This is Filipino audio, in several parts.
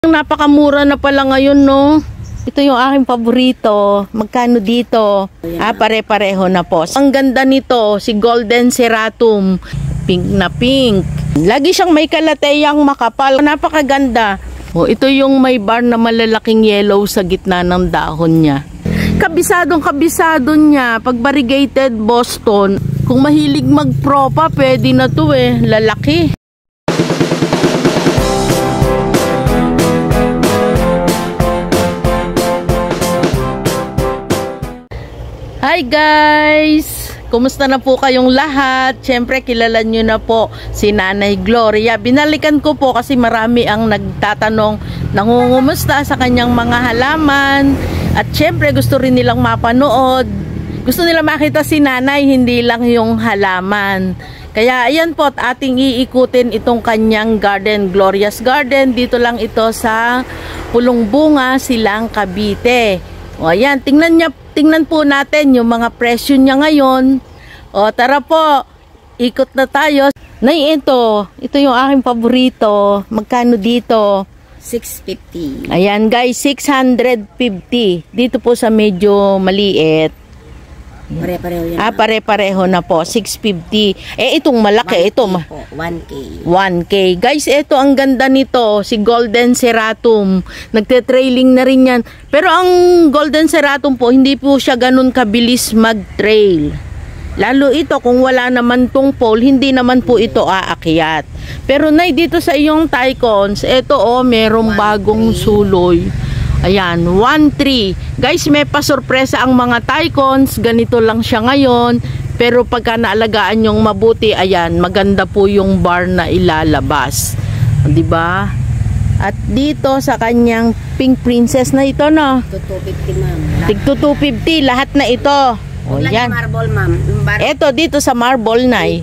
Napakamura na pala ngayon, no? Ito yung aking paborito. Magkano dito? Pare-pareho na po. Ang ganda nito, si Golden Seratum. Pink na pink. Lagi siyang may kalateyang makapal. Napakaganda. Ito yung may bar na malalaking yellow sa gitna ng dahon niya. Kabisado niya. Pag variegated Boston, kung mahilig magpropa, pwede na to eh. Lalaki. Hi guys! Kumusta na po kayong lahat? Siyempre kilala nyo na po si Nanay Gloria. Binalikan ko po kasi marami ang nagtatanong, nangungumusta sa kanyang mga halaman. At siyempre gusto rin nilang mapanood. Gusto nilang makita si Nanay, hindi lang yung halaman. Kaya ayan po, ating iikutin itong kanyang garden, Gloria's Garden. Dito lang ito sa Pulong Bunga, Silang, Cavite. O ayan, tingnan po natin yung mga presyo niya ngayon. O tara po, ikot na tayo. Nay, ito yung aking paborito. Magkano dito? 650. Ayan guys, 650. Dito po sa medyo maliit. Pare-pareho yan. Pare-pareho na po, 650. Itong malaki, 1K ito. 1K. 1K. Guys, ito ang ganda nito, si Golden Seratum. Nagte-trailing na rin yan. Pero ang Golden Seratum po, hindi po siya ganun kabilis mag-trail. Lalo ito, kung wala naman tong pole, hindi naman po ito aakyat. Pero Nay, dito sa iyong Tycons, ito merong bagong suloy. Ayan, 1-3. Guys, may pasurpresa ang mga Tycons. Ganito lang siya ngayon. Pero pagka naalagaan yung mabuti, ayan, maganda po yung bar na ilalabas. Diba? At dito sa kanyang Pink Princess na ito, no? 250, ma'am. Tig 250, lahat na ito. O, yan. Marble, ma'am. Ito, dito sa marble, Nay.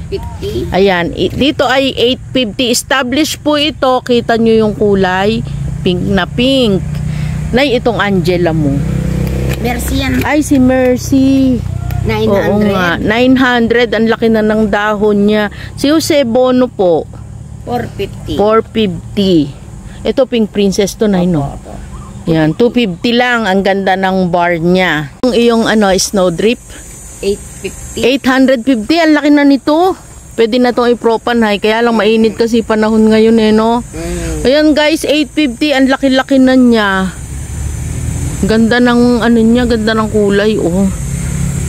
850. Ayan, dito ay 850. Established po ito. Kita nyo yung kulay. Pink na pink. Nay, itong Angela mo. Mercy yan. Ay, si Mercy. 900. Oo nga, 900. Ang laki na ng dahon niya. Si Jose Bono po. 450. 450. Ito, Pink Princess to, Nay, no? Yan, 250 lang. Ang ganda ng bar niya. Yung iyong, Snowdrip? 850. 850. Ang laki na nito. Pwede na itong i-propan, Hay. Kaya lang mainit kasi panahon ngayon, no? Ayan, guys, 850. Ang laki-laki na niya. Ganda ng niya, ganda ng kulay,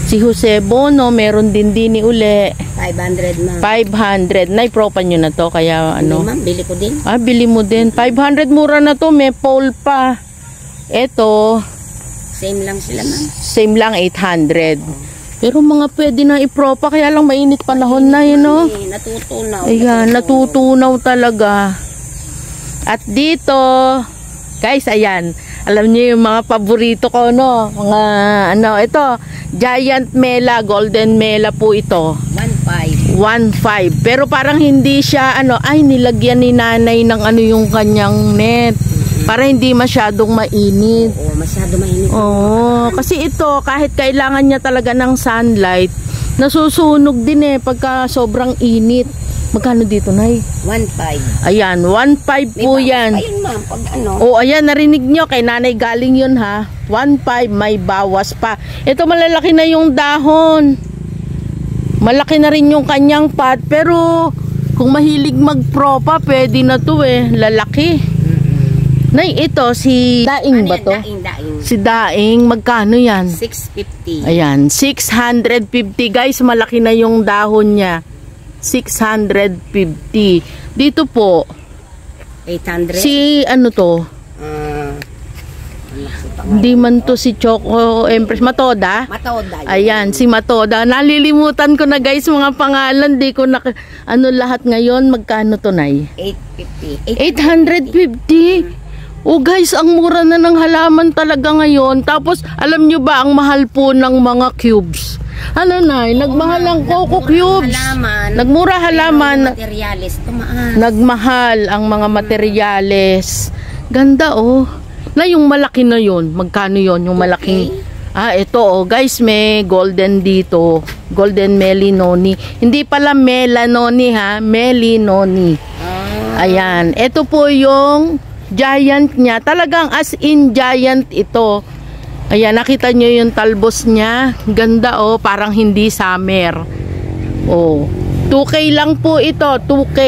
Si Jose Bono, meron din ni uli. 500, ma'am. 500. Nai-propan nyo na to, kaya Ma'am, bili ko din. Bili mo din. 500, mura na to, may pole pa. Ito. Same lang sila, ma'am. Same lang, 800. Pero mga pwede na i-propa, kaya lang mainit panahon na yun, no? Natutunaw. Ayan, natutunaw talaga. At dito, guys, ayan. Alam niyo yung mga paborito ko, no? Mga, ito, Giant Mela, Golden Mela po ito. 1.5. 1.5. Pero parang hindi siya, nilagyan ni Nanay ng yung kanyang net. Para hindi masyadong mainit. Oo, masyado mainit. Oo, kasi ito, kahit kailangan niya talaga ng sunlight, nasusunog din pagka sobrang init. Magkano dito, Nay? 1.5. Ayan, 1.5 po yan. Ayun, ma'am, pag ayan, narinig nyo, kay Nanay galing yun, ha? 1.5, may bawas pa. Ito, malalaki na yung dahon. Malaki na rin yung kanyang pot, pero kung mahilig magpropa, pwede na to lalaki. Nay, ito, si Daing ba to? Daing. Si Daing, magkano yan? 650. Ayan, 650. Guys, malaki na yung dahon niya. 650. Dito po, 800. si to? Hindi man to si Choco Empress. Matoda? Matoda. Ayan, si Matoda. Nalilimutan ko na, guys, mga pangalan. Di ko na, lahat ngayon. Magkano to, Nay? 850. 850? Guys, ang mura na ng halaman talaga ngayon. Tapos, alam nyo ba, ang mahal po ng mga cubes? Nay? Nagmahal ang Coco Cubes. Nagmura halaman. Materyales, tumaas. Nagmahal ang mga materyales. Ganda, Na yung malaki na yun. Magkano yun? Yung malaking... Ito, guys, may golden dito. Golden Melinoni. Hindi pala Melanoni, ha? Melinoni. Ayan. Ito po yung Giant niya. Talagang as in giant ito. Ayan, nakita nyo yung talbos niya. Ganda oh, parang hindi summer. Oh, 2K lang po ito, 2K.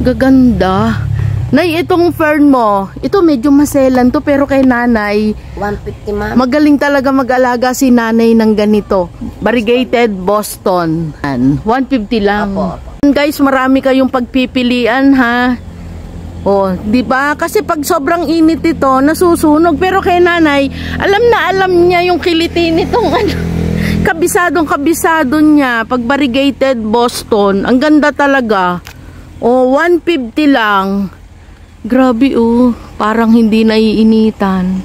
Gaganda. Nay, itong fern mo, ito medyo maselan to, pero kay nanay, 150 ma'am. magaling talaga mag-alaga si nanay ng ganito. Variegated Boston. 150 lang. Apo. Guys, marami kayong pagpipilian ha. Oh, 'di ba? Kasi pag sobrang init ito, nasusunog. Pero kay nanay, alam niya yung kiliti nitong ano. Kabisado niya. Pag variegated Boston, ang ganda talaga. Oh, 150 lang. Grabe oh, parang hindi naiinitan.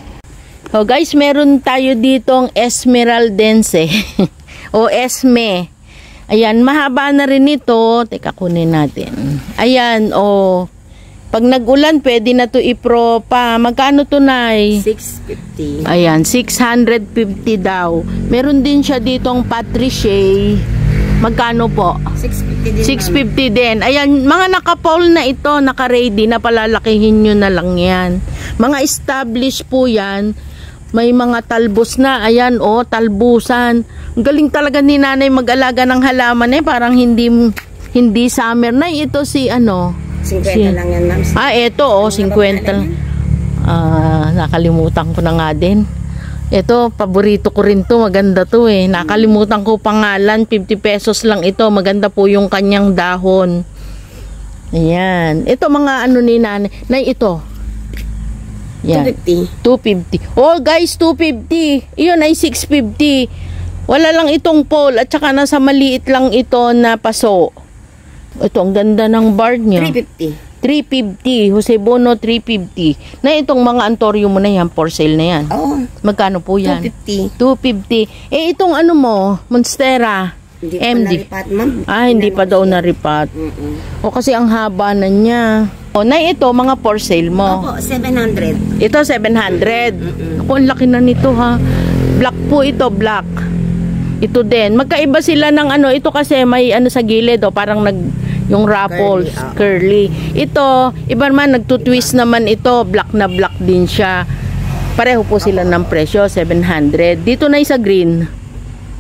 Oh guys, meron tayo ditong Esmeraldense. O Esme. Ayan, mahaba na rin ito. Teka, kunin natin. Ayan, oh. Pag nag-ulan, pwede na to ipropa. Magkano to, Nay? 650. Ayan, 650 daw. Meron din siya ditong Patricia. Magkano po? 650 din. 650 din. Ayan, mga naka-pole na ito, naka-ready na, palalakihin nyo na lang yan. Mga established po yan. May mga talbos na. Ayan, oh, talbusan. Galing talaga ni nanay mag-alaga ng halaman eh. Parang hindi summer na. Ito si ano? 50 lang yan, ma'am. Ito, oh, 50 lang. Nakalimutan ko na nga din. Ito, paborito ko rin to. Maganda to eh. Nakalimutan ko pangalan. 50 pesos lang ito. Maganda po yung kanyang dahon. Ayan. Ito mga ano ni nanay. Nay, ito. Yan. 250. Oh guys, 250. Iyon ay 650. Wala lang itong pole. At saka nasa maliit lang ito na paso. Ito, ang ganda ng bar niya. 350. 350. Jose Bono, 350. Na itong mga antoryo mo na yan, for sale na yan. Oo. Magkano po yan? 250. 250. Eh, itong ano mo, Monstera. Hindi MD. pa naripat, ma'am. Hindi pa daw naripat. O kasi ang haba na niya. O, na ito, mga for sale mo. Opo, 700. Ito, 700. Ako, ang laki na nito ha. Black po ito, black. Ito din. Magkaiba sila ng ano. Ito kasi may ano sa gilid o parang yung ruffles, curly. Ito, iba naman, nagtutwist naman ito. Black na black din siya. Pareho po sila ng presyo, 700. Dito na isa green.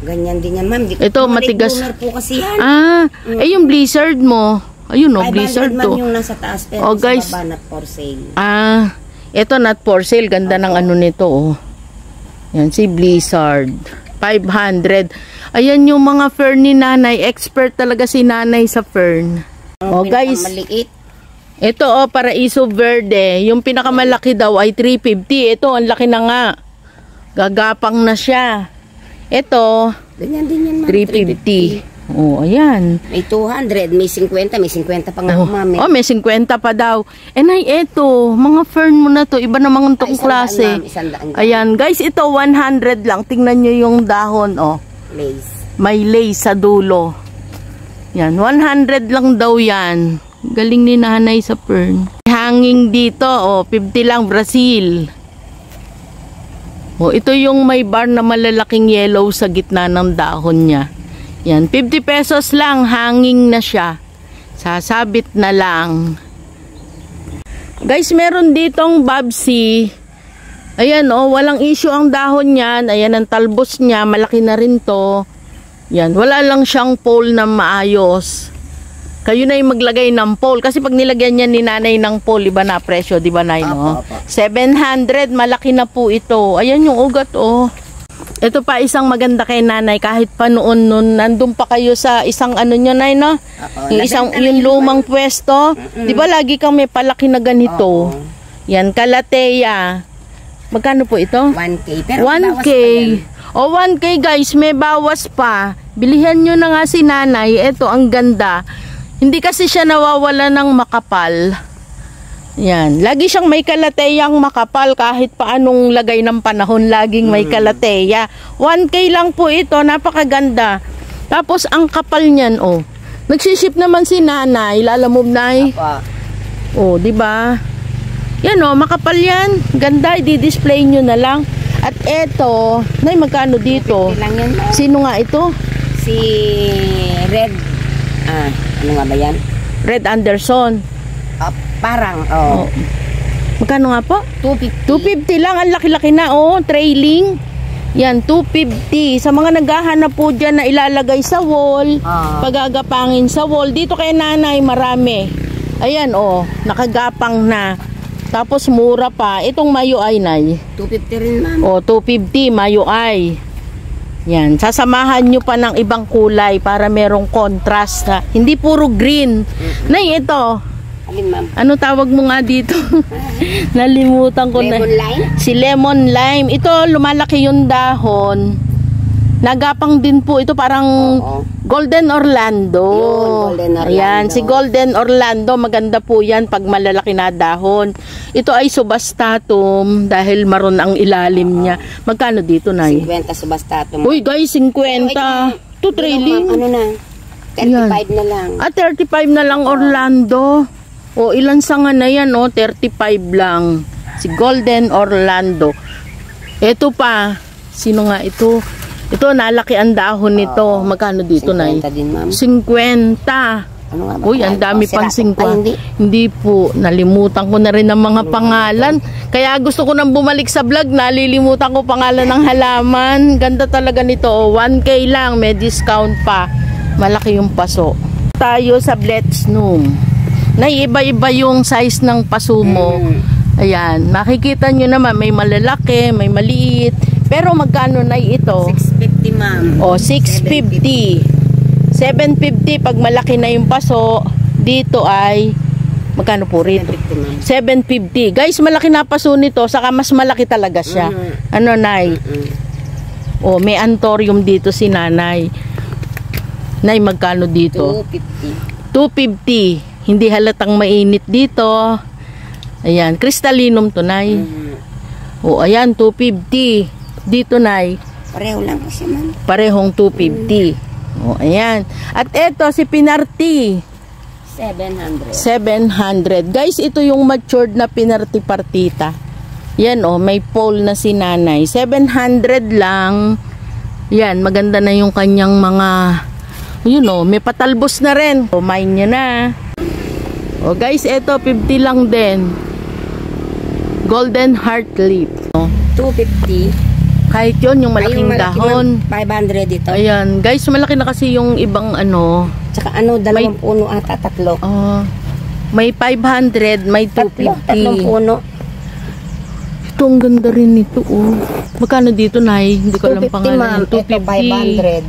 Ganyan din yan, ma'am. Ito, matigas. Po kasi yan. Yung blizzard mo. Ayun o, blizzard to. Yung nasa taas, pero guys, sa baba, not for sale. Ito not for sale. Ganda ng ano nito, oh. Yan, si blizzard. 500. Ayan yung mga fern ni nanay. Expert talaga si nanay sa fern. Oh, guys. Maliit. Ito, oh, Paraiso Verde. Yung pinakamalaki daw ay 350. Ito, ang laki na nga. Gagapang na siya. Ito, ganyan din yan, 350. Oh, ayan. May 200, may 50, may 50 pa nga, mami. Oh, may 50 pa daw. Ay, eto, mga fern mo na to. Iba namang itong klase. Ayan, guys, ito 100 lang. Tingnan nyo yung dahon, oh. Lace. May lace sa dulo. Yan, 100 lang daw yan. Galing ni nanay sa fern. Hanging dito, oh, 50 lang, Brazil. Oh, ito yung may bar na malalaking yellow sa gitna ng dahon niya. Yan, 50 pesos lang, hanging na siya. Sasabit na lang. Guys, meron ditong Babsi. Ayan, oh, walang issue ang dahon niyan. Ayan ang talbos niya, malaki na rin to. Yan, wala lang siyang pole na maayos. Kayo na yung maglagay ng pole. Kasi pag nilagyan niya ni nanay ng pole, iba na presyo, di ba, Nay, no? 700, malaki na po ito. Ayan yung ugat, oh. Ito pa isang maganda kay nanay. Kahit pa noon, nandun pa kayo sa isang ano nyo, Nay, no? Yung lumang pwesto. Di ba lagi kang may palaki na ganito? Yan, Calathea. Magkano po ito? 1K. Pero 1K. O, 1K guys, may bawas pa. Bilihan nyo na nga si nanay. Ito, ang ganda. Hindi kasi siya nawawala ng makapal. Yan. Lagi siyang may Calatheang makapal kahit paanong lagay ng panahon. Laging may Calathea. 1K lang po ito. Napakaganda. Tapos, ang kapal niyan, oh. Nagsiship naman si nanay. Lalamove, Nay. Oh, diba? Yan, oh. Makapal yan. Ganda. I-display nyo na lang. At eto, Nay, magkano dito? Lang yan, sino nga ito? Si Red. Ano nga ba yan? Red Anderson. Parang, oh. Magkano nga po? 250. 250 lang. Ang laki-laki na. Oh, trailing. Yan, 250. Sa mga naghahanap po dyan na ilalagay sa wall, pagagapangin sa wall. Dito kay nanay, marami. Ayan, oh, nakagapang na. Tapos mura pa. Itong mayo ay, nay. 250 rin, ma'am. Oh, 250, mayo ay. Yan, sasamahan nyo pa ng ibang kulay para merong contrast. Ha? Hindi puro green. Nay, ito. Alin, ma'am? Ano tawag mo nga dito? Nalimutan ko na. Lemon lime? Si lemon lime. Ito, lumalaki yung dahon. Nagapang din po. Ito parang Golden Orlando. Yun, Golden Orlando. Ayan, si Golden Orlando. Maganda po yan pag malalaki na dahon. Ito ay subastatum dahil maroon ang ilalim niya. Magkano dito, Nay? 50 subastatum. Uy, guys, 50. Ito, trailing. Ano na? 35 na lang. 35 na lang, Orlando. O, ilan sanga na yan, 35 lang. Si Golden Orlando. Ito pa. Sino nga ito? Ito, nalaki ang dahon nito. Magkano dito, Nay? 50 din, ma'am. 50. Ano nga ba? Uy, ang dami pang 50. Hindi po. Nalimutan ko na rin ang mga pangalan. Kaya gusto ko nang bumalik sa vlog. Nalilimutan ko pangalan ng halaman. Ganda talaga nito. 1K lang. May discount pa. Malaki yung paso. Tayo sa Bletsnum. Naiiba-iba yung size ng paso mo. Ayan. Makikita nyo naman. May malalaki, may maliit. Pero magkano na ito? 650, ma'am. O, 650. 750 pag malaki na yung paso. Dito ay magkano po rito? 750. Guys, malaki na paso nito, saka mas malaki talaga siya. Ano, Nay? O, may antorium dito si nanay. Nay, magkano dito? 250. Hindi halatang mainit dito. Ayan, kristalinum to, Nay. O, ayan, 250. Dito, Nay. Pareho lang kasi, ma'am. Parehong 250. O, ayan. At eto, si Pinarti. 700. Guys, ito yung matured na Pinarti partita. Yan, o, may pole na si nanay. 700 lang. Yan, maganda na yung kanyang mga, yun o, may patalbos na rin. O, mine nyo na. O, guys, eto, 50 lang din. Golden Heart Leaf. O, 250. kahit yun, yung malaking dahon. 500 dito. Ayan, guys, malaki na kasi yung ibang ano. Tsaka ano, dalawang puno ata, tatlo. May 500, may 250. Tatlong puno. Ito, ang ganda rin nito, oh. Magkano dito, Nay? Hindi ko alam pangalan. 250,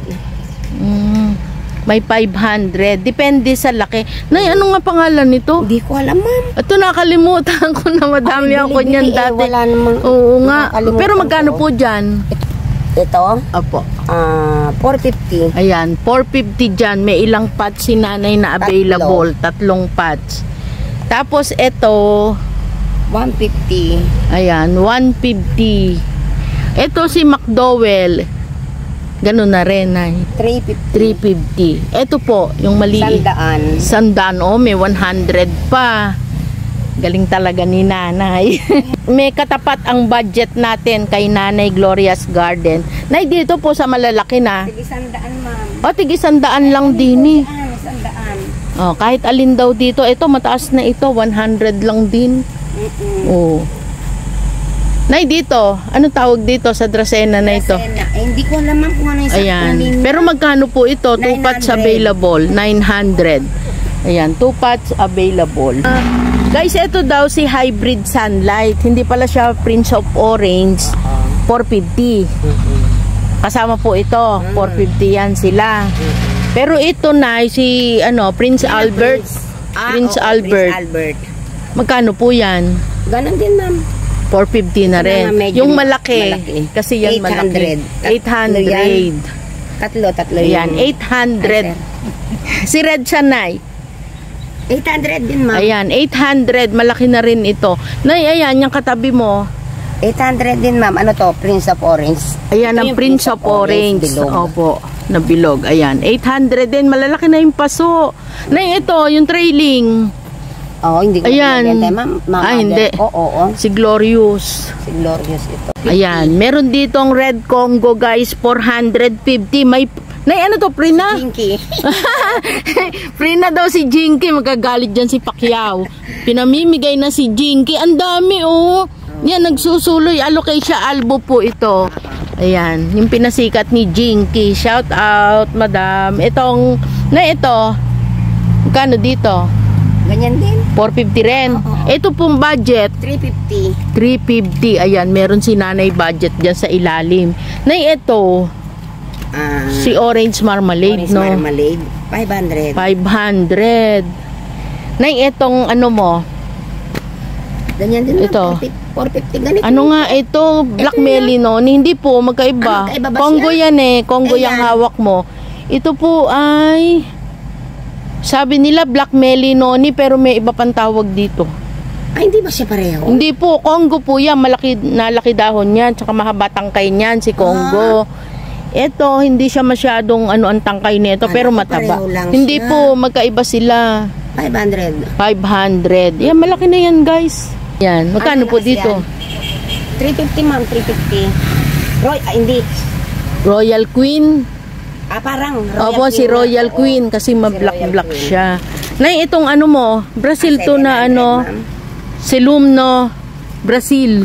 500. May 500. Depende sa laki. Nay, ano nga pangalan nito? Hindi ko alam, ma'am. Ito, nakalimutan ko na madami ako niyan dati. Wala namang, oo nga. Pero magkano po dyan? Ito? Apo. 450. Ayan, 450 dyan. May ilang pots si nanay na available. Tatlong pots. Tapos ito, 150. ayan, 150. Ito si McDowell. Ganun na rin, ay. 350. Ito po, yung maliit. 100. Oh, may 100 pa. Galing talaga ni nanay. May katapat ang budget natin kay Nanay Gloria's Garden. Nay, dito po sa malalaki na. Tig-100, ma'am. O, tig-100 lang din eh. 100. Oh, kahit alin daw dito. Ito, mataas na ito. 100 lang din. Oh. Nay, dito. Ano tawag dito sa Dracena na ito? Hindi ko alam kung ano yung ayan. Pero magkano po ito? 2 pots available. 900. Ayan, 2 pots available. Guys, ito daw si Hybrid Sunlight. Hindi pala siya Prince of Orange. 450. Kasama po ito. 450 yan sila. Pero ito na si Prince Albert. Prince Albert. Magkano po yan? Ganon din, ma'am. 450 na rin. Yung malaki. Kasi yan 800. malaki. 800. Tatlo yan. 800. Si Red Sanay. 800 din, ma'am. Ayan, 800. Malaki na rin ito. Nay, ayan, yung katabi mo. 800 din, ma'am. Ano to? Prince of Orange. Ayan, ang Prince of Orange. Opo, na bilog. Ayan, 800 din. Malalaki na yung paso. Nay, ito, yung trailing. Hindi ko ayan. Hindi. Oo. Si Glorious. Si Glorious ito. 50. Ayan, meron ditong Red Congo, guys, 450. Nay, ano to? Prina? Jinky. Prina daw si Jinky. Magagalit dyan si Pacquiao. Pinamimigay na si Jinky. Ang dami, oh. Yan, nagsusuloy. Alocasia albo po ito. Ayan, yung pinasikat ni Jinky. Shout out, madam. Itong, na ito, magkano dito? Ganyan din. 450 rin. Ito pong budget, 350. 350. Ayan, meron si nanay budget dyan sa ilalim. Nay, ito, si orange marmalade, Orange no? marmalade. 500. 500. Nay, itong ano mo? Ganyan din. Ito. 450. Ganito. Ano nga ito? Black melon, hindi po, magkaiba. Magkaiba ba Congo siya? yan eh. Congo Ayan. yung hawak mo. Ito po ay, sabi nila black melinoni, pero may iba pang tawag dito. Ay, hindi ba siya pareho? Hindi po, Congo po yan. Nalaki dahon yan. Tsaka mahaba tangkay niyan, si Congo. Ito, hindi siya masyadong ang tangkay nito, pero mataba. pareho lang Hindi siya. po, magkaiba sila. 500. 500. Yan, malaki na yan, guys. Yan, magkano po malakas dito? yan. 350, ma'am. 350. Hindi. Royal Queen. Parang. Opo, si Royal Queen kasi ma-black-black Queen. siya. Nay, itong ano mo, Brazil to na 700, ano, ma'am. Silum, no? Brazil.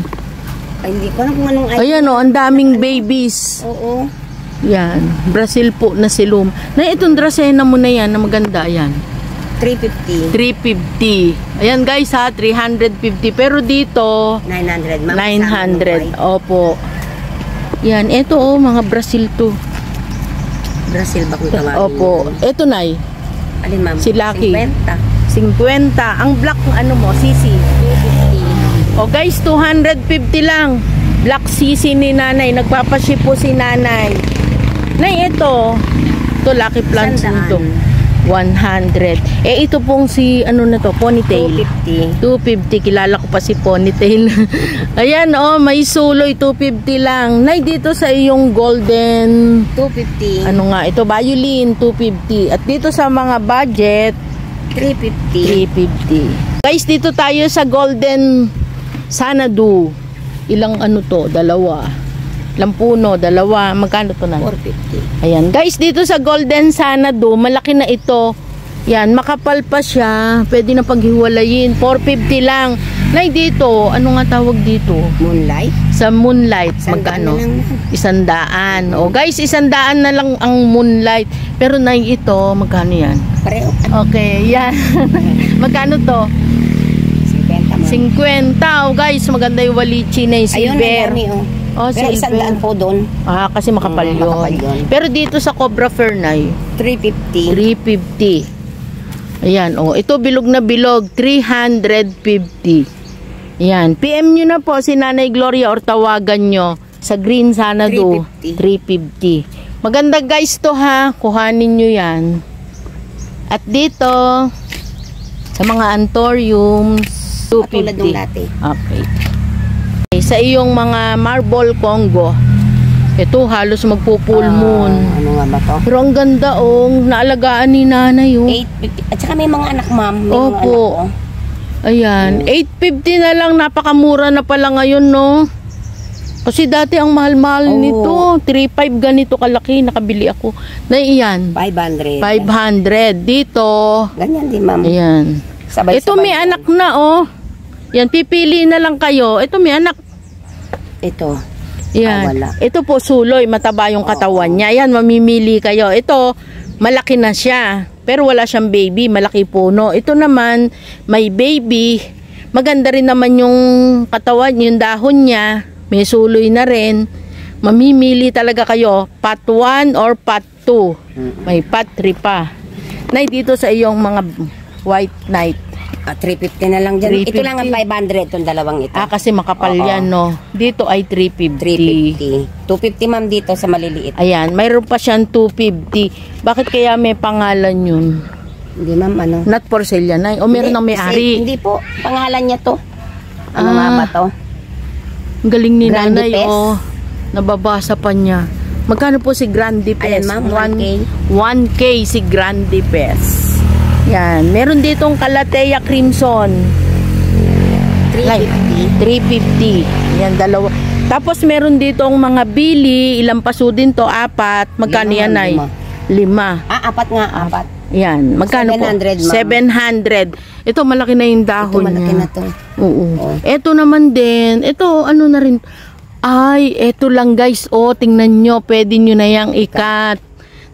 Ay, hindi ko alam kung anong Ayan o, ang daming babies. Oo. Yan, Brazil po na silum. Nay, itong Dracena mo na yan, na maganda yan. 350. 350. Ayan guys ha, 350. Pero dito, 900, ma'am. 900. Opo. Yan, ito oh, mga Brazil to. Brazil ba kung tawagin? Opo. Ito Nay, Alin, ma'am? Si Lucky. 50. 50. Ang black ano mo, sisi. 250. O guys, 250 lang. Black sisi ni nanay. Nagpapaship po si nanay. Nay, ito. Ito, Lucky Plants nito. 100. Eh, ito pong si, ano na to, ponytail. 250. 250. Kilala ko pa si ponytail. Ayan, oh, may suloy. 250 lang. Nay, dito sa iyong golden, 250. ano nga, ito, violin, 250. At dito sa mga budget, 350. 350. Guys, dito tayo sa golden Sanadu. Ilang ano to? Dalawa. Lampuno, dalawa. Magkano to na? 450. Ayan. Guys, dito sa golden Sanadu, malaki na ito. Yan, makapal pa siya. Pwede na paghiwalayin. 450 lang. Nay, dito, ano nga tawag dito? Moonlight. Sa moonlight, 100 magkano? na lang. 100. O guys, 100 na lang ang moonlight. Pero nay, ito, magkano yan? Pareho. Okay, yan. Magkano to? 50, ma'am. 50. Oh, guys, maganda yung walichi na yung Ayun, silver. ang dami, oh. Oh, Pero silver. 100 po doon. Kasi makapal yun. Makapal yun. Pero dito sa Cobra Fernay, 350. 350. Ayan, oh. Ito bilog na bilog, 350. Ayan. PM nyo na po si Nanay Gloria or tawagan nyo sa Green Sanadu. 350. Maganda guys to ha. Kuhanin nyo yan. At dito, sa mga anthuriums, 250. Katulad nung dati. Okay. Sa iyong mga marble Congo, ito halos magpo-full moon. Ano nga ba to? Pero ang ganda oh, naalagaan ni nanay oh. 850. At saka may mga anak, ma'am. May mga anak Opo. ko. Ayan, 850 na lang, napakamura na pala ngayon no. Kasi dati ang mahal-mahal Oo. nito, 3.5 ganito kalaki, nakabili ako. Na iyan, 500. 500 dito. Ganyan din, ma'am. Ayan. Sabay-sabay Ito may yan. anak na oh. Yan, pipili na lang kayo. Ito may anak. Ito. Yan. Wala. Ito po suloy, mataba yung katawan niya. Yan, mamimili kayo. Ito, malaki na siya. Pero wala siyang baby, malaki puno. Ito naman, may baby. Maganda rin naman yung katawan, yung dahon niya. May suloy na rin. Mamimili talaga kayo, pot 1 or pot 2. May pot 3 pa. Nay, dito sa iyong mga white knight. 350 na lang dyan. 350. Ito lang ang 500, itong dalawang ito. Kasi makapal Oo. yan, no? Dito ay 350. 350. 250, ma'am, dito sa maliliit. Ayan, mayroon pa siyang 250. Bakit kaya may pangalan yun? Hindi, ma'am, ano? Not for sale yan, ay? O meron ng may-ari? Hindi po. Pangalan niya to. Ano nga ba to? Ang galing ni Grande nanay, Pes. oh. Nababasa pa niya. Magkano po si Grande Pes? Ayan, ma'am, 1K. 1K si Grande Pes. Yan. Meron ditong Calathea Crimson. 350. 350. Yan, dalawa. Tapos meron ditong mga bili. Ilang paso din to? 4. Magkano yan, ay? 5. Apat nga, apat. Yan. Magkano 700, po? ma'am. 700. Ito, malaki na yung dahon Ito, malaki niya. na to. Oo. Oh. Ito naman din. Ito, ano na rin. Ay, ito lang guys. O, tingnan nyo. Pwede nyo na yang ikat.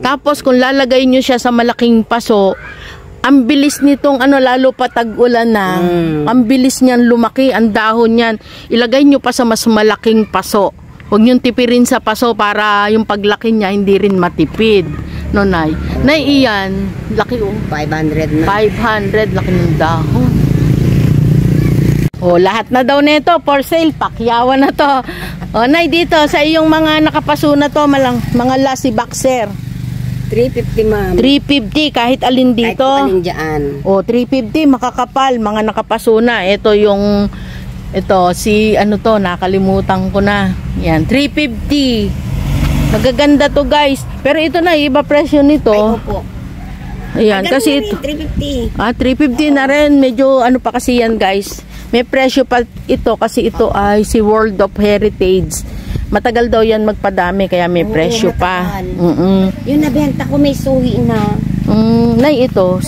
Tapos, kung lalagay nyo siya sa malaking paso, ang bilis nitong lalo pa tag-ulan na. Ang bilis niyan lumaki, ang dahon niyan. Ilagay nyo pa sa mas malaking paso. Huwag nyo tipirin sa paso para yung paglaki niya hindi rin matipid. No, Nay? Nay, iyan. Laki 500 na. 500, laki ng dahon. Oh, lahat na daw nito for sale. Pakyawan na to. Oh, Nay, dito sa iyong mga nakapaso na to, mga lassi boxer. 350, ma'am. 350 kahit alin dito. Kahit alin dyan. O, 350 makakapal, mga nakapaso na. Ito nakalimutan ko na. Yan, 350. Magaganda to guys. Pero ito na, iba presyo nito. Ay, opo. Ayan, kasi ito. 350. 350 na rin. Medyo pa kasi yan guys. May presyo pa ito kasi ito ay si World of Heritage. Matagal daw yan magpadami kaya may presyo pa. Yung nabenta ko may suhi na. Nay, ito.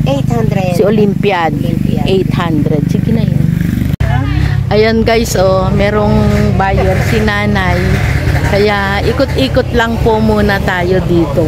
800. Si Olympiad. 800. Sige na yun. Ayan guys, merong buyer si Nanay. Kaya ikot-ikot lang po muna tayo dito.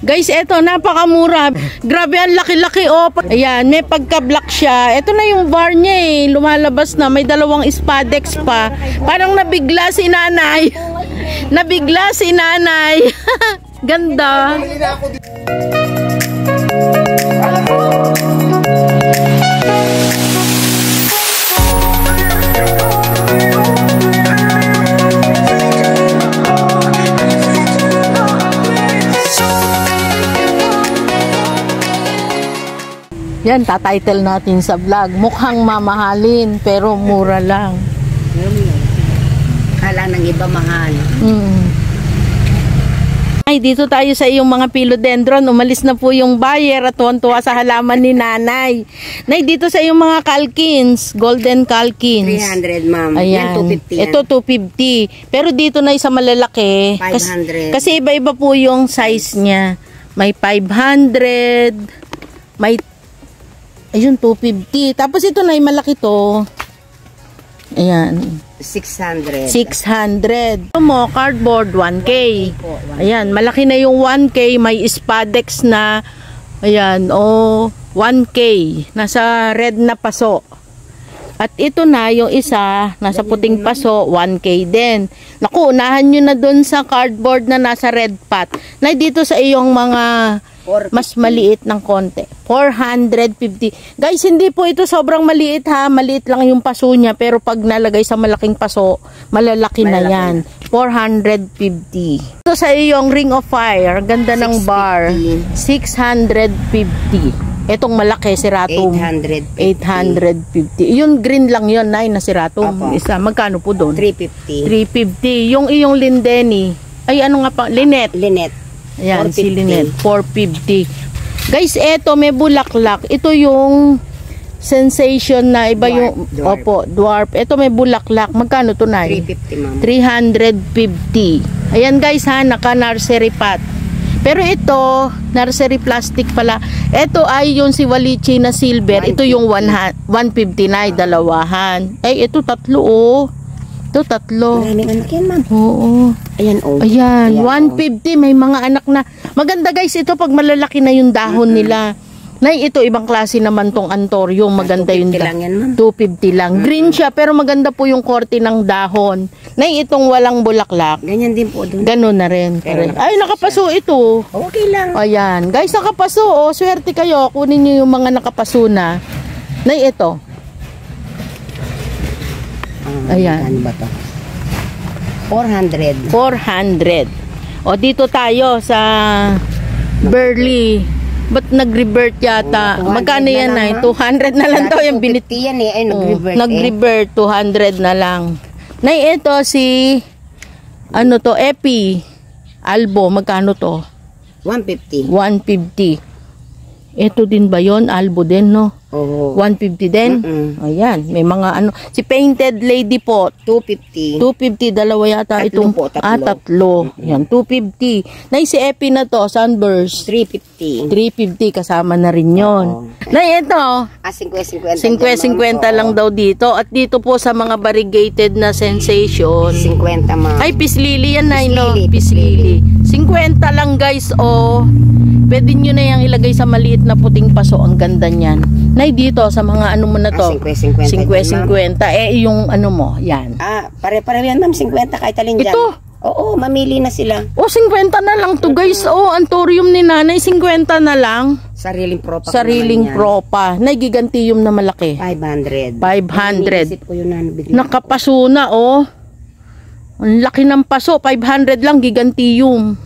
Guys, eto, napakamura. Grabe, ang laki-laki, oh. Ayan, may pagka-black siya. Ito na yung bar niya, eh. Lumalabas na. May 2 spadex pa. Parang nabigla si Nanay. Nabigla si Nanay. Ganda. Yan, tatitle natin sa vlog. Mukhang mamahalin, pero mura lang. Kala ng iba mahal. Ay, dito tayo sa iyong mga philodendron. Umalis na po yung buyer at tuwan-tuwa sa halaman ni Nanay. Nay, dito sa iyong mga calkins, golden calkins. 300, ma'am. Ayan. Yan, 250 yan. Ito, 250. Pero dito na sa malalaki. 500. Kasi iba-iba po yung size niya. May 500, may ayun, 250. Tapos ito na, malaki to. Ayan. 600. 600. Ito mo, cardboard, 1K. Ayan, malaki na yung 1K. May spadex na, ayan, 1K. Nasa red na paso. At ito na, yung isa, nasa puting paso, 1K din. Naku, unahan nyo na dun sa cardboard na nasa red pot. Na dito sa iyong mga mas maliit ng konti. 450. Guys, hindi po ito sobrang maliit ha. Maliit lang yung paso niya. Pero pag nalagay sa malaking paso, malalaki na yan. 450. Ito sa iyong ring of fire. Ganda ng bar. 650. Itong malaki, siratum. 850. Yung green lang yun, Nay, na siratum. Isa, magkano po doon? 350. 350. Yung iyong lindeni. Ay, ano nga pa? Linet. Ayan, 450. si Linet, 450. Guys, eto, may bulaklak. Ito yung sensation na iba Dwarf, yung, dwarf. opo, dwarf. Ito may bulaklak. Magkano to, Nay? 350, ma'am. 350. Ayan guys ha, naka-nursery pot. Pero ito, nursery plastic pala. Ito ay yung si Walichi na silver. Ito yung 150 na, dalawahan. Ay, ito tatlo, oh. Ito, tatlo. Maraming anak yan, ma'am. Oo. Ayan, oh. Ayan, Ayan, 150. May mga anak na. Maganda guys, ito pag malalaki na yung dahon nila. Nay, ito ibang klase naman tong Antorium. Maganda yung 250 lang yan, ma'am. 250 lang. Green siya pero maganda po yung korte ng dahon. Nay, itong walang bulaklak. Ganyan din po doon. Ganun na rin. Pero Ay, nakapaso ito. Okay lang. Ayan. Guys, nakapaso. Oh, swerte kayo. Kunin nyo yung mga nakapaso na. Nay, ito. Ayan. Ano ba to? 400. 400. O, dito tayo sa Burley. Ba't nag-revert yata? 200 Magkano yan na ay? lang, 200 na lang daw yung binit. 250 yan eh. Ay, nag-revert Nag-revert, 200 na lang. Nay, ito si, ano to, Epi. Albo, magkano to? 150. 150. Ito din ba yon? Albo din, no? Oo. 150 din? Ayan, may mga ano. Si Painted Lady po, 250. 250, dalawa yata Tatlo itong, po, tatlo. tatlo. Yan, 250. Nay, si Epi na to, Sunburst. 350. 350, kasama na rin yon. Nay, ito, 50. 50 lang daw dito. At dito po sa mga variegated na sensation. 50, ma'am. Ay, pislili yan, Nay, no? Pislili. 50 lang, guys, oh. Pwede nyo na yung ilagay sa maliit na puting paso. Ang ganda niyan. Nay, dito sa mga ano mo na to. 50. 50. Yung ano mo, yan. Pare-pare yan, ma'am. 50 kahit alin dyan. Ito? Oo, mamili na sila. Oh, 50 na lang to, guys. Oh, Antorium ni Nanay, 50 na lang. Sariling propa. Sariling propa. Nay, gigantium na malaki. 500. 500. Inisip ko yun na bigla. Nakapaso na, oh. Ang laki ng paso. 500 lang, gigantium.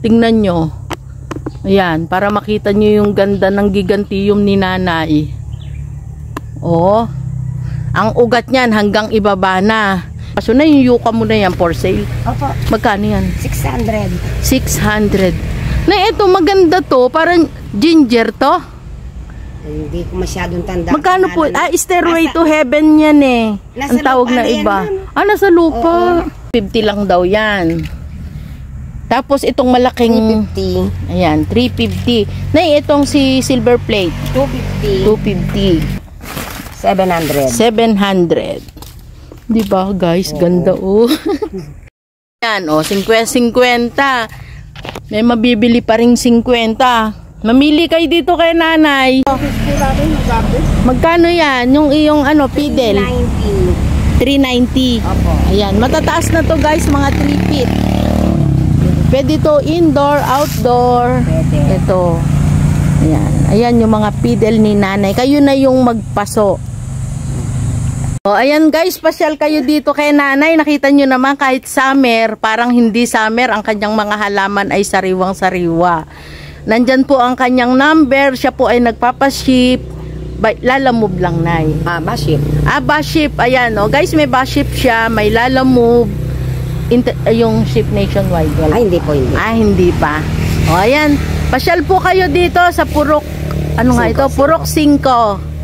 Tingnan nyo. Ayan, para makita nyo yung ganda ng gigantium ni Nanay. Oh. Ang ugat niyan hanggang ibaba na. Paso na yung yuka mo na yan for sale. Opo. Magkano yan? 600. 600. Na ito, maganda to. Parang ginger to. Hindi ko masyadong tanda. Magkano po? Stairway to Heaven yan eh. Nasa Ang tawag lupa na na yan, iba. ma'am. Nasa lupa. 50 lang daw yan. Tapos itong malaking, 350. ayan, 350. Na itong si silver plate, 250. 250. 700. 700. Di ba guys? Ganda oh. Yan oh, 50. May mabibili pa ring 50. Mamili kayo dito kay Nanay. Magkano yan? Yung iyong ano, Pidel? 390. Opo. Ayan, matataas na to guys, mga 3 feet. Pwede to indoor, outdoor. Pwede. Ito. Ayan. Ayan yung mga Pidel ni Nanay. Kayo na yung magpaso. O, ayan guys, pasyal kayo dito kay Nanay. Nakita nyo naman kahit summer, parang hindi summer, ang kanyang mga halaman ay sariwang-sariwa. Nandyan po ang kanyang number. Siya po ay nagpapaship. Lalamove lang, Nay. Baship. Baship. Ayan, o. Guys, may baship siya. May lalamove. Yung ship nationwide. Wala. Hindi po, hindi. Hindi pa. O, ayan. Pasyal po kayo dito sa Purok. Ano nga ito? Purok 5.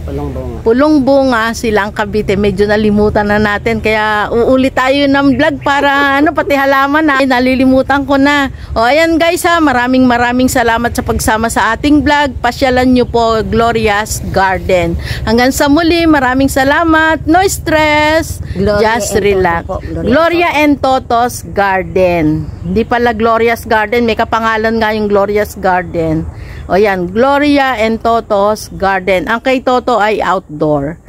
Pulong Bunga, Silang Cavite. Medyo nalimutan na natin. Kaya uulit tayo ng vlog para pati halaman na. Nalilimutan ko na. O, ayan guys ha. Maraming salamat sa pagsama sa ating vlog. Pasyalan nyo po Gloria's Garden. Hanggang sa muli, maraming salamat. No stress. Just relax. Gloria and Toto's Garden. Hindi pala Gloria's Garden. May kapangalan nga yung Gloria's Garden. O yan, Gloria and Toto's Garden. Ang kay Toto ay outdoor.